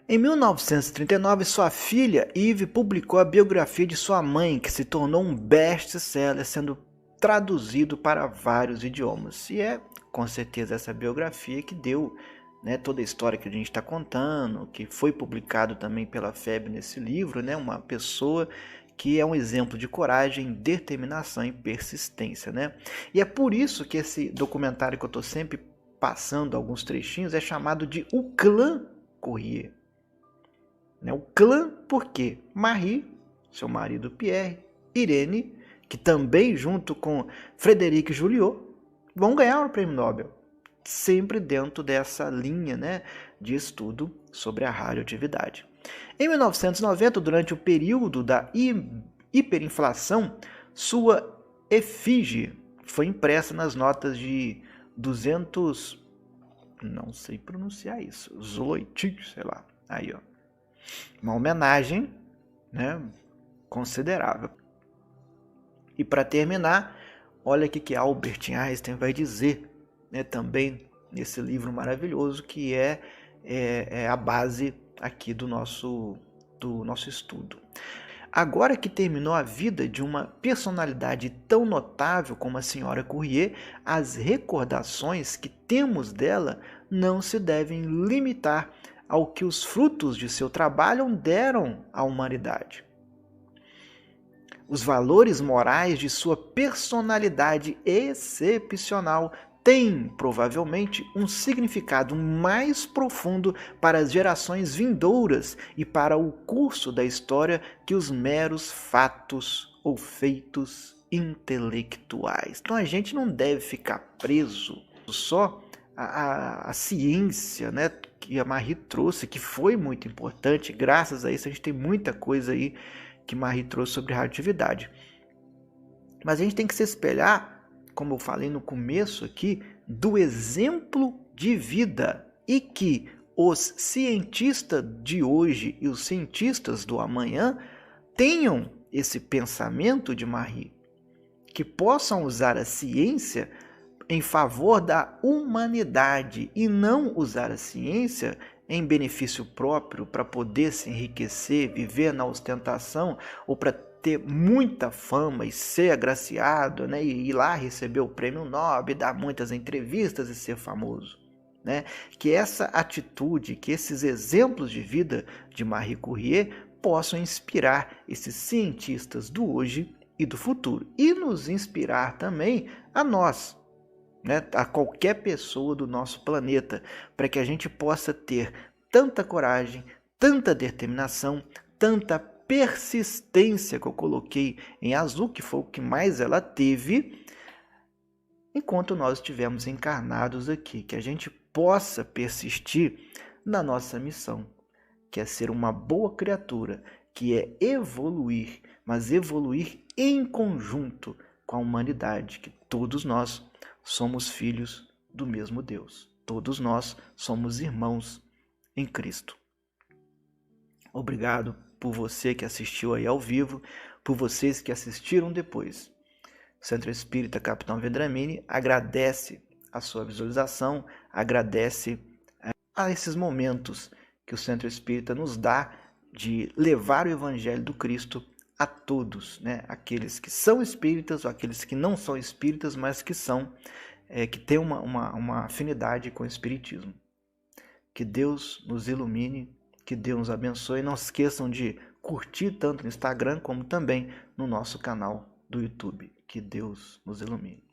Em 1939, sua filha, Yves, publicou a biografia de sua mãe, que se tornou um best-seller, sendo traduzido para vários idiomas. E é com certeza essa biografia que deu, né, toda a história que a gente está contando, que foi publicado também pela FEB nesse livro, né, uma pessoa que é um exemplo de coragem, determinação e persistência, né? E é por isso que esse documentário que eu estou sempre passando alguns trechinhos é chamado de O Clã Courrier. Né? O clã, por quê? Marie, seu marido Pierre, Irene, que também junto com Frederic Joliot vão ganhar o prêmio Nobel, sempre dentro dessa linha, né, de estudo sobre a radioatividade. Em 1990, durante o período da hiperinflação, sua efígie foi impressa nas notas de 200, não sei pronunciar isso, zloty, sei lá, aí ó, uma homenagem, né, considerável. E para terminar, olha o que Albert Einstein vai dizer, né, também nesse livro maravilhoso que é a base aqui do nosso estudo. Agora que terminou a vida de uma personalidade tão notável como a senhora Courrier, as recordações que temos dela não se devem limitar ao que os frutos de seu trabalho deram à humanidade. Os valores morais de sua personalidade excepcional têm, provavelmente, um significado mais profundo para as gerações vindouras e para o curso da história que os meros fatos ou feitos intelectuais. Então a gente não deve ficar preso só à ciência, né, que a Marie trouxe, que foi muito importante. Graças a isso a gente tem muita coisa aí que Marie trouxe sobre radioatividade. Mas a gente tem que se espelhar, como eu falei no começo aqui, do exemplo de vida, e que os cientistas de hoje e os cientistas do amanhã tenham esse pensamento de Marie, que possam usar a ciência em favor da humanidade e não usar a ciência em benefício próprio para poder se enriquecer, viver na ostentação ou para ter muita fama e ser agraciado, né, e ir lá receber o prêmio Nobel, dar muitas entrevistas e ser famoso, né? Que essa atitude, que esses exemplos de vida de Marie Curie possam inspirar esses cientistas do hoje e do futuro e nos inspirar também a nós, né, a qualquer pessoa do nosso planeta, para que a gente possa ter tanta coragem, tanta determinação, tanta persistência que eu coloquei em azul, que foi o que mais ela teve, enquanto nós estivermos encarnados aqui, que a gente possa persistir na nossa missão, que é ser uma boa criatura, que é evoluir, mas evoluir em conjunto com a humanidade, que todos nós somos filhos do mesmo Deus. Todos nós somos irmãos em Cristo. Obrigado por você que assistiu aí ao vivo, por vocês que assistiram depois. O Centro Espírita Capitão Vendramini agradece a sua visualização, agradece a esses momentos que o Centro Espírita nos dá de levar o Evangelho do Cristo a todos, né? Aqueles que são espíritas ou aqueles que não são espíritas, mas que são que têm uma afinidade com o Espiritismo. Que Deus nos ilumine, que Deus nos abençoe. Não se esqueçam de curtir tanto no Instagram como também no nosso canal do YouTube. Que Deus nos ilumine.